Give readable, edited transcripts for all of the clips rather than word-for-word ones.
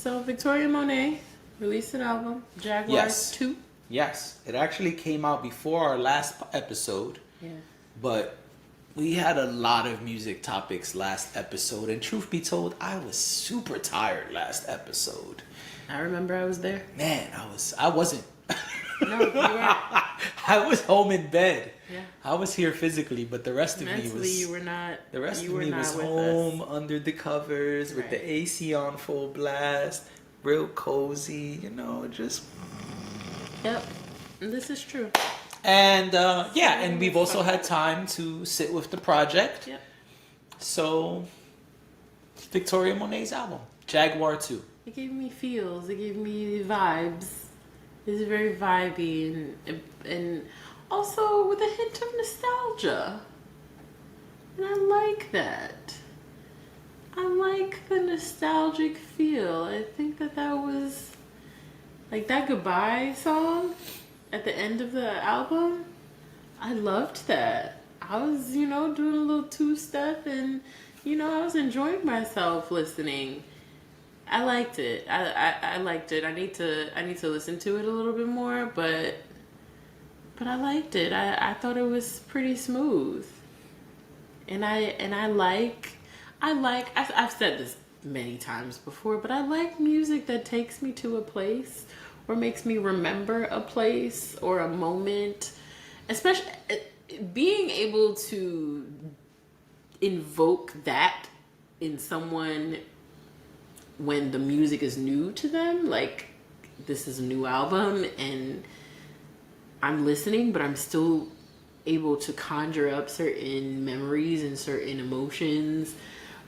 So Victoria Monet released an album, Jaguar Yes. 2. Yes, it actually came out before our last episode, Yeah. but we had a lot of music topics last episode, and truth be told, I was super tired last episode. I remember I was there. Man, I wasn't. No, you weren't. I was home in bed. Yeah. I was here physically, but the rest of Mentally, me was. you were not. The rest you of were me not was with home us. under the covers with the Right. AC on full blast, real cozy, just. Yep. And this is true. And and we've also had time to sit with the project. Yep. So, Victoria Monet's album, Jaguar 2. It gave me feels. It gave me vibes. It's very vibey and also with a hint of nostalgia. And I like that. I like the nostalgic feel. I think that was like that goodbye song at the end of the album. I loved that. I was, doing a little two-step and, I was enjoying myself listening. I liked it. I liked it. I need to listen to it a little bit more, but I liked it. I thought it was pretty smooth. And I've said this many times before, but I like music that takes me to a place or makes me remember a place or a moment. Especially being able to invoke that in someone when the music is new to them, like this is a new album and I'm listening, but I'm still able to conjure up certain memories and certain emotions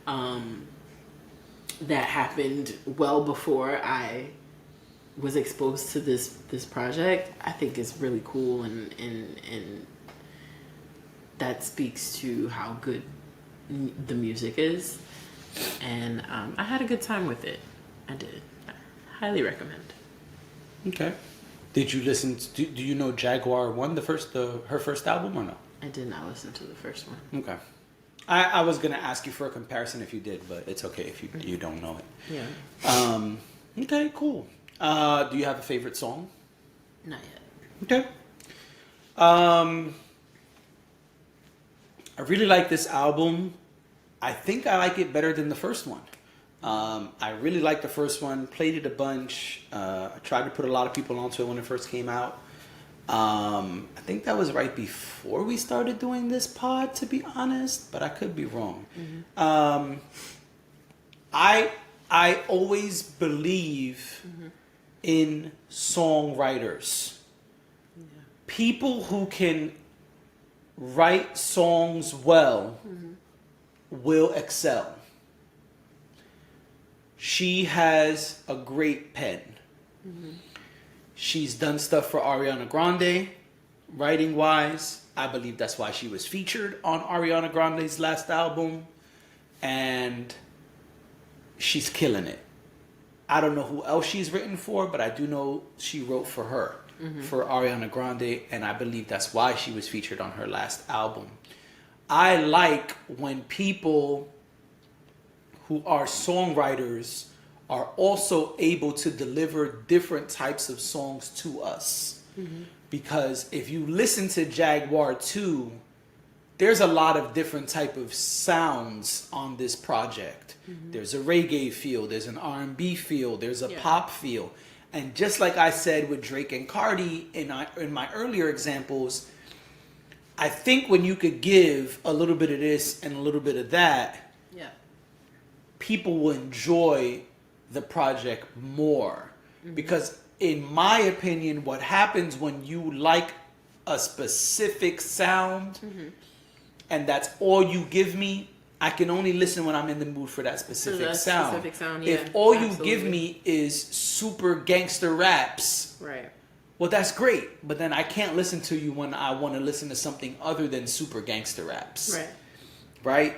that happened well before I was exposed to this project. I think is really cool and that speaks to how good the music is. And I had a good time with it. I did. I highly recommend. Okay. Did you listen? Do you know Jaguar 1, her first album, or no? I did not listen to the first one. Okay. I was gonna ask you for a comparison if you did, but it's okay if you don't know it. Yeah. Okay. Cool. Do you have a favorite song? Not yet. Okay. I really like this album. I think I like it better than the first one. I really liked the first one, played it a bunch. I tried to put a lot of people onto it when it first came out. I think that was right before we started doing this pod, to be honest, but I could be wrong. Mm-hmm. I always believe in songwriters. Yeah. People who can write songs well will excel. She has a great pen. She's done stuff for Ariana Grande, writing wise. I believe that's why she was featured on Ariana Grande's last album. And she's killing it. I don't know who else she's written for, but I do know she wrote for her, for Ariana Grande, and I believe that's why she was featured on her last album. I like when people who are songwriters are also able to deliver different types of songs to us. Because if you listen to Jaguar 2, there's a lot of different type of sounds on this project. There's a reggae feel, there's an R&B feel, there's a pop feel. And just like I said with Drake and Cardi in my earlier examples, I think when you could give a little bit of this and a little bit of that, people will enjoy the project more. Because in my opinion, what happens when you like a specific sound and that's all you give me, I can only listen when I'm in the mood for that specific sound. If all you give me is super gangster raps, Right. well, that's great. But then I can't listen to you when I want to listen to something other than super gangster raps. Right.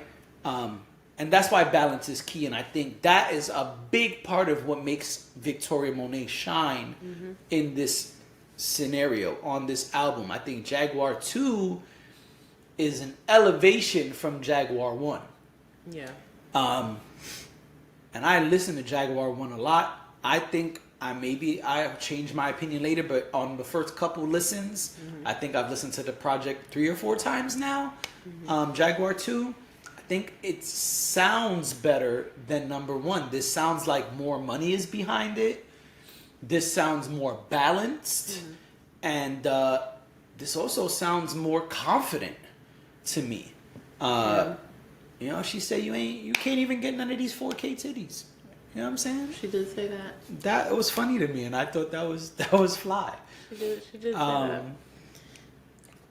And that's why balance is key. And I think that is a big part of what makes Victoria Monet shine in this scenario, on this album. I think Jaguar 2 is an elevation from Jaguar 1. Yeah. And I listen to Jaguar 1 a lot. I think I'll change my opinion later, but on the first couple listens, I think I've listened to the project 3 or 4 times now. Jaguar 2, I think it sounds better than number 1. This sounds like more money is behind it. This sounds more balanced, and this also sounds more confident to me. You know, she said you can't even get none of these 4K titties. You know what I'm saying? She did say that. That was funny to me, and I thought that was fly. She did say that.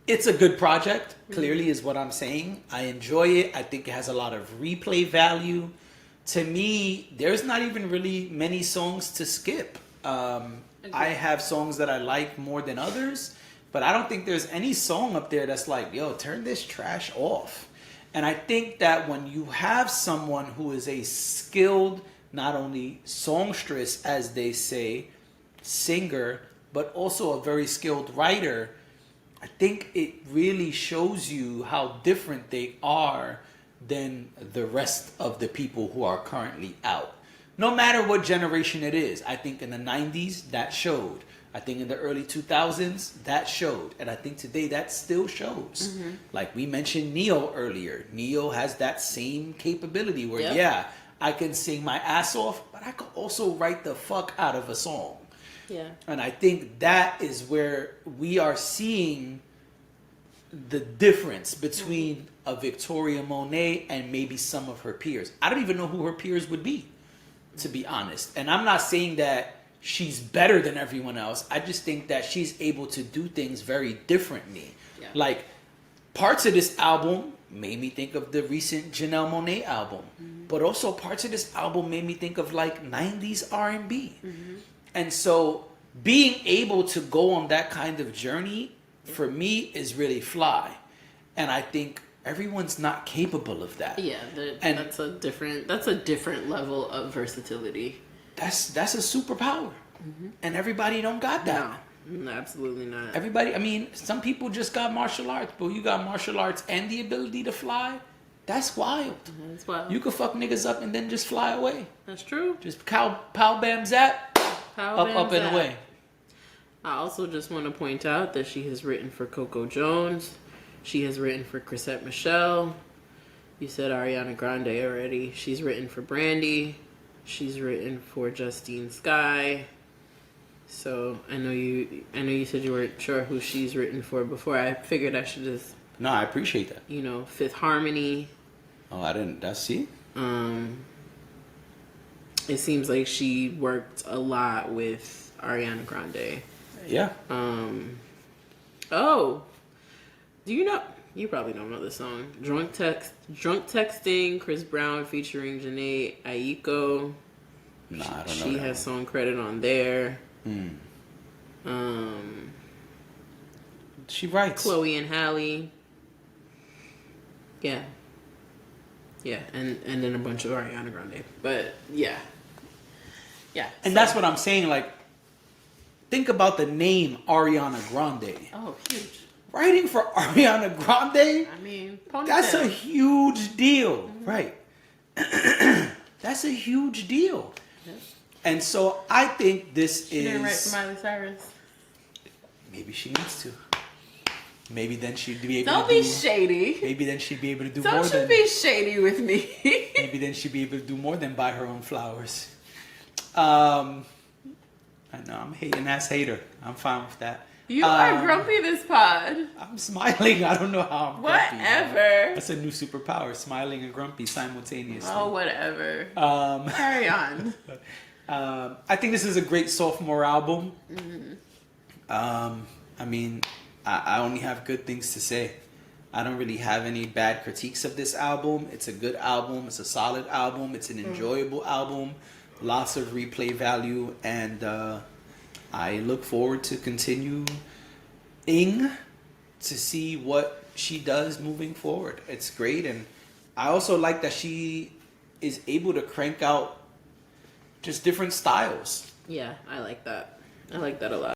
It's a good project, clearly, is what I'm saying. I enjoy it. I think it has a lot of replay value. To me, there's not even really many songs to skip. I have songs that I like more than others, but I don't think there's any song up there that's like, yo, turn this trash off. And I think that when you have someone who is a skilled, not only songstress, as they say, singer, but also a very skilled writer, I think it really shows you how different they are than the rest of the people who are currently out. No matter what generation it is. I think in the 90s, that showed. I think in the early 2000s, that showed. And I think today that still shows. Like we mentioned Neo earlier. Neo has that same capability where, yeah, I can sing my ass off, but I can also write the fuck out of a song. Yeah. And I think that is where we are seeing the difference between a Victoria Monet and maybe some of her peers. I don't even know who her peers would be, to be honest. And I'm not saying that she's better than everyone else. I just think that she's able to do things very differently. Yeah. Like, parts of this album made me think of the recent Janelle Monáe album. But also parts of this album made me think of like 90s R&B. And so being able to go on that kind of journey, for me, is really fly. And I think everyone's not capable of that. Yeah, that's a different level of versatility. That's a superpower. And everybody don't got that. No, absolutely not. Everybody, I mean, some people just got martial arts, but you got martial arts and the ability to fly. That's wild. That's wild. You could fuck niggas up and then just fly away. That's true. Just pow bam zap, up and away. I also just want to point out that she has written for Coco Jones. She has written for Chrisette Michele. You said Ariana Grande already. She's written for Brandy. She's written for Justine Skye. So I know you said you weren't sure who she's written for before. I figured I should just. No, I appreciate that. You know, Fifth Harmony. Oh, I didn't. That's see. It seems like she worked a lot with Ariana Grande. Yeah. Oh, do you know? You probably don't know this song. Drunk Texting, Chris Brown featuring Janae Aiko. No, I don't know. She has song credit on there. She writes. Chloe and Halle. Yeah. Yeah, and then a bunch of Ariana Grande. But yeah. Yeah. And that's what I'm saying, like, think about the name Ariana Grande. Oh, huge. Writing for Ariana Grande? I mean, that's a huge deal. Right. That's a huge deal. Yep. And so I think she didn't write for Miley Cyrus. Maybe she needs to. Maybe then she'd be able Don't be shady. Maybe then she'd be able to do more Don't than... you be shady with me. Maybe then she'd be able to do more than buy her own flowers. I know, I'm a hating ass hater. I'm fine with that. You are grumpy this pod. I'm smiling. I don't know how I'm grumpy. Whatever. That's a new superpower, smiling and grumpy simultaneously. Oh, whatever. Carry on. I think this is a great sophomore album. I mean, I only have good things to say. I don't really have any bad critiques of this album. It's a good album. It's a solid album. It's an enjoyable album. Lots of replay value. And I look forward to continuing to see what she does moving forward. It's great. And I also like that she is able to crank out just different styles. Yeah, I like that. I like that a lot.